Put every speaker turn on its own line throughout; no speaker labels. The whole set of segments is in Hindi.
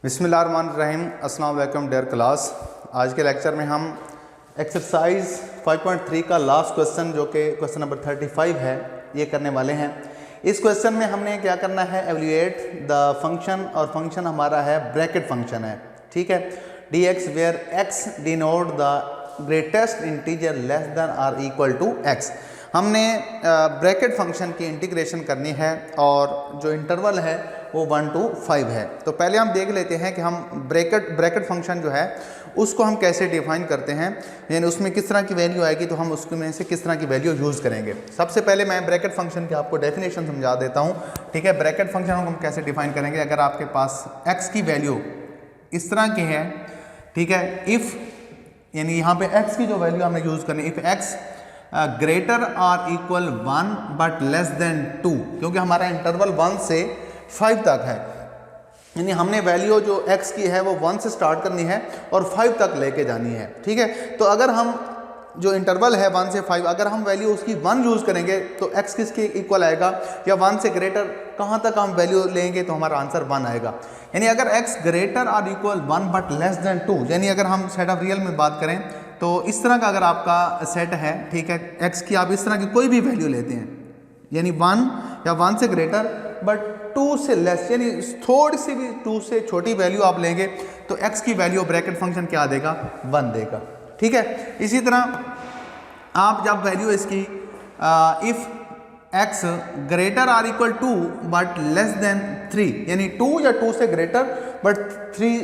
बिस्मिल्लाहिर्रहमानिर्रहीम। अस्सलाम वालेकुम डियर क्लास। आज के लेक्चर में हम एक्सरसाइज 5.3 का लास्ट क्वेश्चन जो कि क्वेश्चन नंबर 35 है ये करने वाले हैं। इस क्वेश्चन में हमने क्या करना है, एवल्यूएट द फंक्शन, और फंक्शन हमारा है ब्रैकेट फंक्शन है, ठीक है। D x where x denote the greatest integer less than or equal to x. हमने ब्रैकेट फंक्शन की इंटीग्रेशन करनी है और जो इंटरवल है वो 1 to 5 है। तो पहले हम देख लेते हैं कि हम ब्रैकेट फंक्शन जो है उसको हम कैसे डिफाइन करते हैं, यानी उसमें किस तरह की वैल्यू आएगी, तो हम उसमें से किस तरह की वैल्यू यूज़ करेंगे। सबसे पहले मैं ब्रैकेट फंक्शन की आपको डेफिनेशन समझा देता हूँ, ठीक है। ब्रैकेट फंक्शन हम कैसे डिफाइन करेंगे, अगर आपके पास x की वैल्यू इस तरह की है, ठीक है, इफ़ यानी यहाँ पे x की जो वैल्यू हमने यूज़ करनी, if x greater or equal 1 but less than 2, क्योंकि हमारा इंटरवल 1 से 5 तक है, यानी हमने वैल्यू जो x की है वो 1 से स्टार्ट करनी है और 5 तक लेके जानी है, ठीक है। तो अगर हम जो इंटरवल है 1 से 5, अगर हम वैल्यू उसकी 1 यूज़ करेंगे तो x किसके इक्वल आएगा, या 1 से ग्रेटर कहाँ तक हम वैल्यू लेंगे तो हमारा आंसर 1 आएगा। यानी अगर x greater or equal 1 but less than 2, यानी अगर हम सेट ऑफ रियल में बात करें तो इस तरह का अगर आपका सेट है, ठीक है, x की आप इस तरह की कोई भी वैल्यू लेते हैं, यानी 1 या 1 से ग्रेटर बट 2 से लेस, यानी थोड़ी सी भी 2 से छोटी वैल्यू आप लेंगे तो x की वैल्यू ब्रैकेट फंक्शन क्या देगा, 1 देगा, ठीक है। इसी तरह आप जब वैल्यू इसकी if x greater or equal 2 but less than 3, यानी 2 या 2 से ग्रेटर बट 3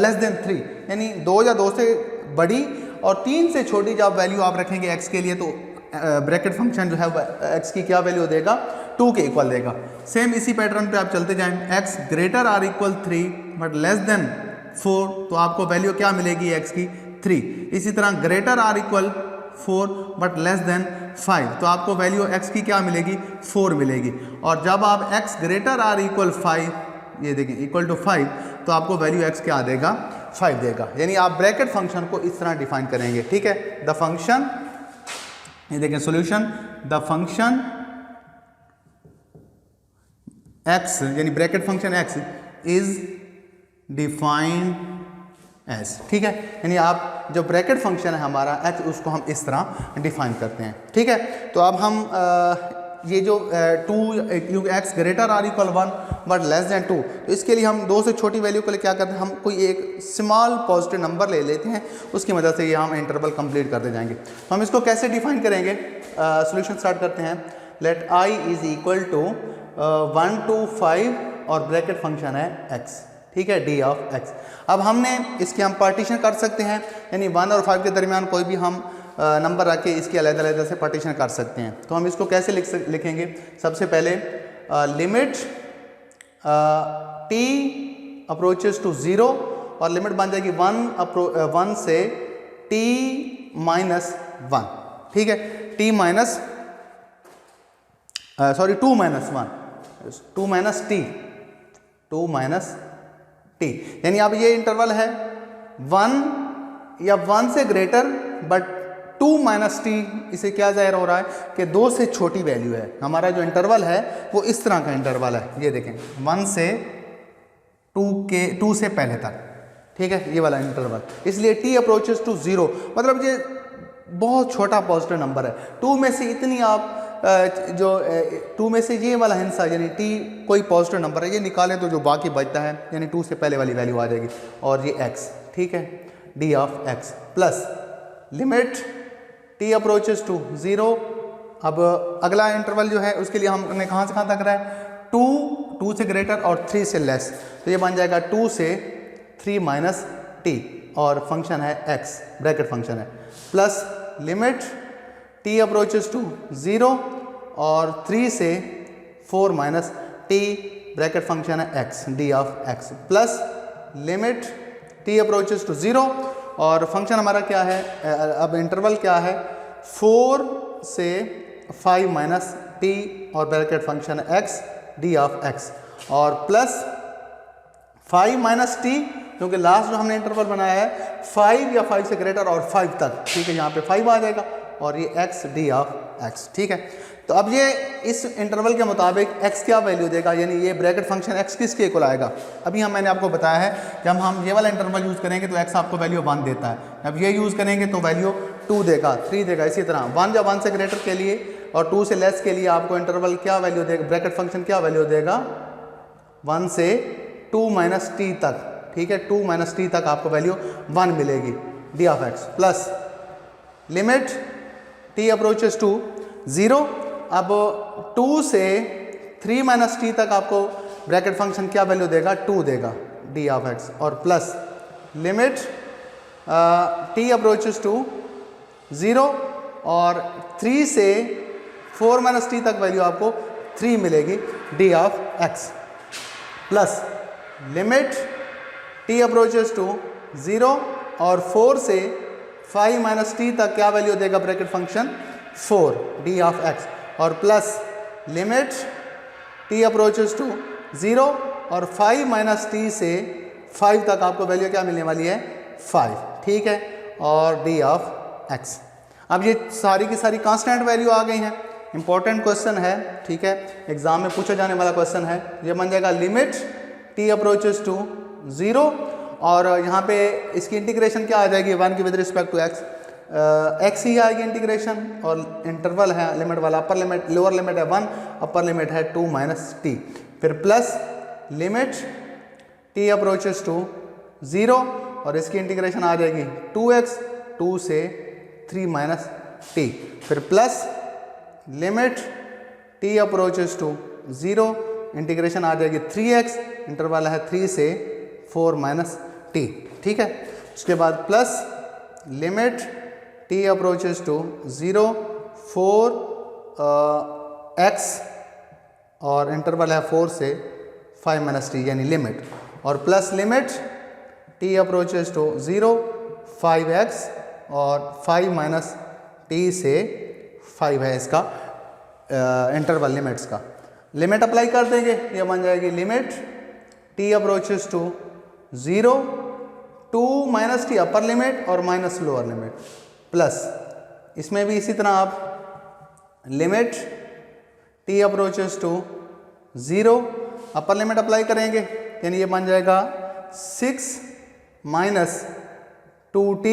लेस देन 3, यानी 2 या 2 से बड़ी और 3 से छोटी जब वैल्यू आप रखेंगे x के लिए तो ब्रैकेट फंक्शन जो है x की क्या वैल्यू देगा, 2 के इक्वल देगा। सेम इसी पैटर्न पे आप चलते जाएं, x greater or equal 3 but less than 4, तो आपको वैल्यू क्या मिलेगी x की, 3। इसी तरह greater or equal 4 but less than 5, तो आपको वैल्यू x की क्या मिलेगी, 4 मिलेगी। और जब आप x ग्रेटर आर इक्वल 5, ये देखें इक्वल टू 5, तो आपको वैल्यू x क्या देगा, 5 देगा। यानी आप ब्रैकेट फंक्शन को इस तरह डिफाइन करेंगे, ठीक है। द फंक्शन, ये देखें सॉल्यूशन, द फंक्शन x यानी bracket function x is defined as, ठीक है। यानी आप जो ब्रैकेट फंक्शन है हमारा h, उसको हम इस तरह डिफाइन करते हैं, ठीक है। तो अब हम ये जो 2 x greater or equal 1 but less than 2, तो इसके लिए हम 2 से छोटी वैल्यू के लिए क्या करते हैं, हम कोई एक स्मॉल पॉजिटिव नंबर ले लेते हैं, उसकी मदद से ये हम इंटरवल कंप्लीट करते जाएंगे। तो हम इसको कैसे डिफाइन करेंगे, सॉल्यूशन स्टार्ट करते हैं। Let i is equal to 1 to 5 और ब्रैकेट फंक्शन है x, ठीक है, d ऑफ x। अब हमने इसके हम पार्टीशन कर सकते हैं, यानी 1 और 5 के दरमियान कोई भी हम नंबर रख के इसकी अलग-अलग से पार्टीशन कर सकते हैं। तो हम इसको कैसे लिखेंगे, सबसे पहले लिमिट t अप्रोचेस टू 0 और लिमिट बन जाएगी 1 से t माइनस 1, ठीक है, t minus 2 minus 1, 2 minus t, यानी अब ये इंटरवल है 1 या 1 से ग्रेटर बट 2 माइनस टी, इसे क्या जाहिर हो रहा है कि 2 से छोटी वैल्यू है। हमारा जो इंटरवल है वो इस तरह का इंटरवल है, ये देखें 1 से 2 से पहले तक, ठीक है, ये वाला इंटरवल। इसलिए t अप्रोचेस टू 0, मतलब ये बहुत छोटा पॉजिटिव नंबर है। 2 में से इतनी आप जो 2 में से ये वाला हिस्सा यानी t कोई पॉजिटिव नंबर है, ये निकालें तो जो बाकी बचता है यानी 2 से पहले वाली वैल्यू आ जाएगी, और ये x, ठीक है, d of x plus limit t approaches to 0। अब अगला इंटरवल जो है उसके लिए हमने कहाँ से कहाँ तक रहा है, 2 से ग्रेटर और 3 से लेस, तो ये बन जाएगा 2 से 3 माइनस t और फंक्शन है x, ब्रैकेट फंक्शन है, plus limit t approaches to 0 और 3 से 4 माइनस t, ब्रैकेट फंक्शन है x, d of x, plus limit t approaches to 0 और फंक्शन हमारा क्या है, अब इंटरवल क्या है, 4 से 5 माइनस t और ब्रैकेट फंक्शन है x, d ऑफ x, और प्लस 5 माइनस t, क्योंकि लास्ट जो हमने इंटरवल बनाया है 5 या 5 से ग्रेटर और 5 तक, ठीक है, यहाँ पे 5 आ जाएगा और ये x, d ऑफ x, ठीक है। तो अब ये इस इंटरवल के मुताबिक x क्या वैल्यू देगा, यानी ये ब्रैकेट फंक्शन x किसके इक्वल आएगा। अभी मैंने आपको बताया है जब हम ये वाला इंटरवल यूज़ करेंगे तो x आपको वैल्यू 1 देता है, अब ये यूज़ करेंगे तो वैल्यू 2 देगा, 3 देगा, इसी तरह 1 जब 1 से ग्रेटर के लिए और 2 से लेस के लिए आपको इंटरवल क्या वैल्यू देगा, ब्रैकेट फंक्शन क्या वैल्यू देगा 1 से 2 माइनस टी तक, ठीक है, 2 माइनस टी तक आपको वैल्यू 1 मिलेगी d of x plus limit t approaches to 0। अब 2 से 3 माइनस टी तक आपको ब्रैकेट फंक्शन क्या वैल्यू देगा 2 देगा डी ऑफ एक्स और plus limit t approaches to 0 और 3 से 4 माइनस टी तक वैल्यू आपको 3 मिलेगी d of x plus limit t approaches to 0 और 4 से 5 माइनस टी तक क्या वैल्यू देगा bracket function 4 D of x और plus limit t approaches to 0 और 5 माइनस टी से 5 तक आपको वैल्यू क्या मिलने वाली है 5, ठीक है, और डी ऑफ एक्स। अब ये सारी की सारी कांस्टेंट वैल्यू आ गई हैं, इंपॉर्टेंट क्वेश्चन है, ठीक है, एग्जाम में पूछा जाने वाला क्वेश्चन है। ये बन जाएगा लिमिट टी अप्रोचेस टू 0 और यहाँ पे इसकी इंटीग्रेशन क्या आ जाएगी 1 की with respect to x, x ही आएगी इंटीग्रेशन और इंटरवल है लिमिट वाला, अपर लिमिट लोअर लिमिट है 1, अपर लिमिट है 2 माइनस टी, फिर plus limit t approaches to 0 और इसकी इंटीग्रेशन आ जाएगी 2x 2 से 3 माइनस टी, फिर plus limit t approaches to 0 integration आ जाएगी 3x, इंटरवल है 3 से 4 माइनस टी, ठीक है, उसके बाद plus limit t approaches to 0 4 x और इंटरवल है 4 से 5 माइनस टी यानी लिमिट, और plus limit t approaches to 0 5x और 5 माइनस टी से 5 है इसका इंटरवल लिमिट्स का, लिमिट अप्लाई कर देंगे, ये बन जाएगी limit t approaches to 0 2 minus t upper limit और माइनस लोअर लिमिट, प्लस इसमें भी इसी तरह आप limit t approaches to 0 upper limit apply करेंगे, यानी ये बन जाएगा 6 माइनस 2t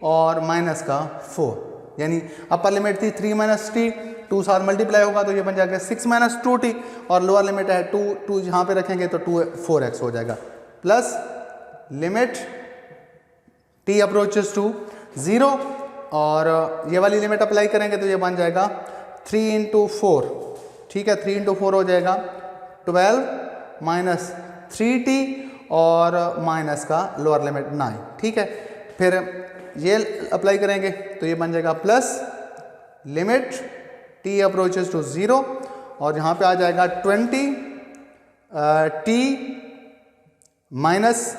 और माइनस का 4, यानी अपर लिमिट थी 3 माइनस टी, 2 साथ मल्टीप्लाई होगा तो ये बन जाएगा 6 माइनस 2t और लोअर लिमिट है 2 यहाँ पे रखेंगे तो 4x हो जाएगा, plus limit t approaches to 0 और ये वाली लिमिट अप्लाई करेंगे तो ये बन जाएगा 3 इंटू 4, ठीक है, 3 इंटू 4 हो जाएगा 12 माइनस 3t और माइनस का लोअर लिमिट 9, ठीक है, फिर ये अप्लाई करेंगे तो ये बन जाएगा plus limit t approaches to 0 और यहाँ पे आ जाएगा 20 टी माइनस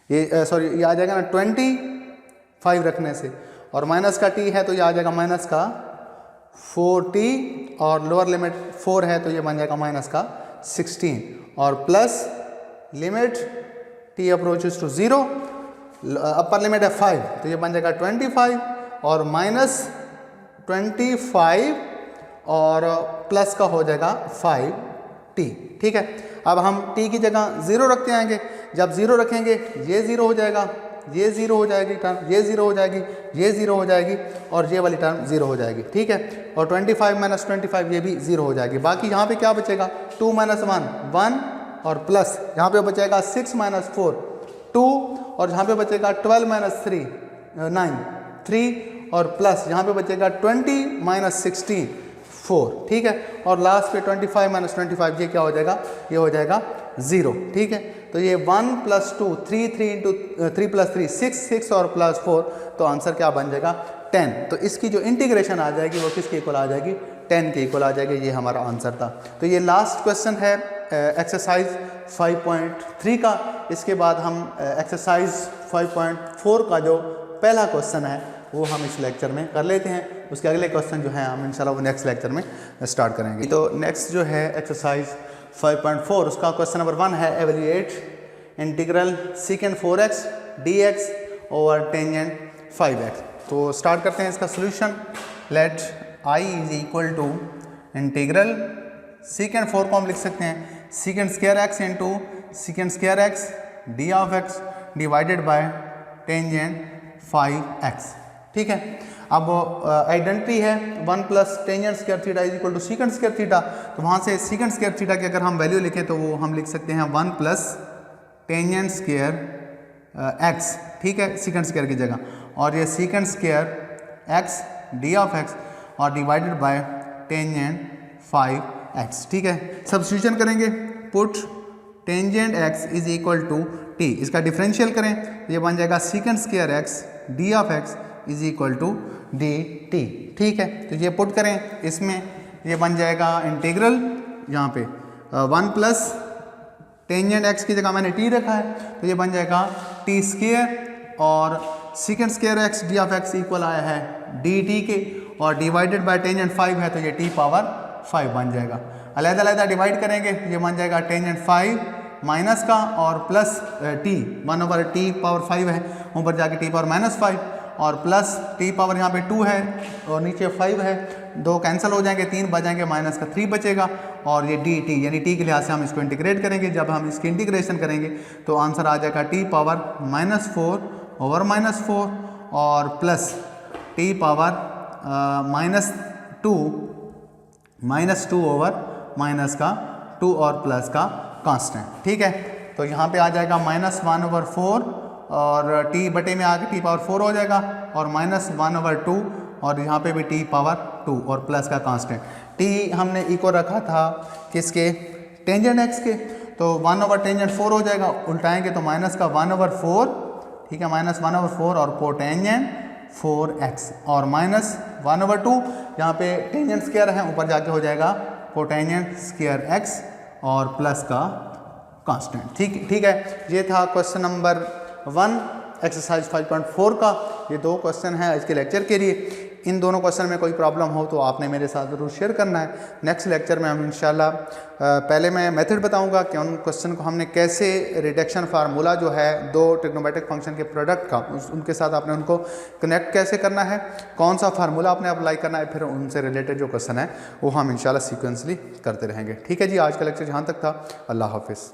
ये सॉरी ये आ जाएगा ना 25 रखने से और माइनस का टी है तो ये आ जाएगा माइनस का 4t और लोअर लिमिट 4 है तो ये बन जाएगा माइनस का 16 और plus limit t approaches to 0 upper limit है 5 तो ये बन जाएगा 25 और माइनस 25 और प्लस का हो जाएगा 5t, ठीक है। अब हम t की जगह 0 रखते आएंगे, जब 0 रखेंगे ये 0 हो जाएगा, ये 0 हो जाएगी टर्म, ये 0 हो जाएगी, ये 0 हो जाएगी और ये वाली टर्म 0 हो जाएगी, ठीक है, और 25 माइनस 25 ये भी 0 हो जाएगी। बाकी यहाँ पे क्या बचेगा 2 माइनस 1 और प्लस यहाँ पे बचेगा 6 माइनस 4 2 और यहाँ पे बचेगा 12 माइनस 3 और प्लस यहाँ पे बचेगा 20 माइनस 16 4, ठीक है, और लास्ट पे 25 माइनस 25 ये क्या हो जाएगा, ये हो जाएगा 0, ठीक है। तो ये 1 प्लस 2 3 इंटू 3 प्लस 3 6 और प्लस 4 तो आंसर क्या बन जाएगा 10। तो इसकी जो इंटीग्रेशन आ जाएगी वो किसके इक्वल आ जाएगी 10 के इक्वल आ जाएगी, ये हमारा आंसर था। तो ये लास्ट क्वेश्चन है एक्सरसाइज 5.3 का। इसके बाद हम एक्सरसाइज 5.4 का जो पहला क्वेश्चन है वो हम इस लेक्चर में कर लेते हैं। उसके अगले क्वेश्चन जो है हम इंशाल्लाह वो नेक्स्ट लेक्चर में स्टार्ट करेंगे। तो नेक्स्ट जो है एक्सरसाइज 5.4 उसका क्वेश्चन नंबर 1 है evaluate integral secant 4x dx over tangent 5x। तो स्टार्ट करते हैं इसका solution. Let I is equal to integral secant 4 को हम लिख सकते हैं secant square x into secant square x d of x divided by tangent 5x। ठीक है, अब आइडेंटिटी है 1 plus tangent square theta is equal to secant square theta, तो वहाँ से सीकेंड स्क्वायर थीटा की अगर हम वैल्यू लिखें तो वो हम लिख सकते हैं 1 प्लस टेंजेंट स्क्वायर एक्स। ठीक है, सीकेंड स्क्वायर की जगह, और ये secant square x d of x और डिवाइडेड बाय टेंजेंट 5x। ठीक है, सब्स्टिट्यूशन करेंगे, put tangent x is equal to t, इसका डिफरेंशियल करें, ये बन जाएगा secant square x d of x is equal to d t. ठीक है, तो ये पुट करें इसमें, ये बन जाएगा इंटीग्रल यहाँ पे 1 प्लस टेंजेंट x की जगह मैंने t रखा है, तो ये बन जाएगा टी स्क्वायर और सीकेंड square x d of x equal आया है डी टी के, और डिवाइडेड बाय टेंजेंट 5 है तो ये t पावर 5 बन जाएगा। अलग-अलग डिवाइड करेंगे, ये बन जाएगा टेंजेंट 5 माइनस का और plus t 1 over t power 5 है, ऊपर जाके t पावर माइनस 5 और प्लस t पावर यहाँ पे 2 है और नीचे 5 है, 2 कैंसिल हो जाएंगे, 3 बचेंगे, माइनस का 3 बचेगा, और ये dt यानी t के लिहाज से हम इसको इंटीग्रेट करेंगे। जब हम इसकी इंटीग्रेशन करेंगे तो आंसर आ जाएगा t पावर -4 ओवर -4 और plus t power -2 over minus का 2 और प्लस का कांस्टेंट। ठीक है, तो यहाँ पे आ जाएगा -1 ओवर 4 और t बटे में आके t पावर 4 हो जाएगा और -1 ओवर 2 और यहाँ पे भी t पावर 2 और प्लस का कांस्टेंट। t हमने इक्वल रखा था किसके, टेंजेंट x के, तो 1 ओवर टेंजेंट 4 हो जाएगा, उल्टाएंगे तो माइनस का 1 ओवर 4। ठीक है, -1 ओवर 4 और कोटेंजेंट 4x और -1 ओवर 2, यहाँ पे टेंजेंट स्क्वायर है, ऊपर जाके हो जाएगा कोटेंजेंट स्क्वायर x और प्लस का कांस्टेंट। ठीक है, ये था क्वेश्चन नंबर 1 एक्सरसाइज 5.4 का। ये 2 क्वेश्चन हैं आज के लेक्चर के लिए। इन दोनों क्वेश्चन में कोई प्रॉब्लम हो तो आपने मेरे साथ ज़रूर शेयर करना है। नेक्स्ट लेक्चर में हम इंशाल्लाह पहले मैं मेथड बताऊंगा कि उन क्वेश्चन को हमने कैसे रिडक्शन फार्मूला जो है 2 ट्रिग्नोमेट्रिक फंक्शन के प्रोडक्ट का उनके साथ आपने उनको कनेक्ट कैसे करना है, कौन सा फार्मूला आपने अप्लाई करना है, फिर उनसे रिलेटेड जो क्वेश्चन है वो हम इंशाल्लाह सीक्वेंसली करते रहेंगे। ठीक है जी, आज का लेक्चर यहाँ तक था। अल्लाह हाफिज़।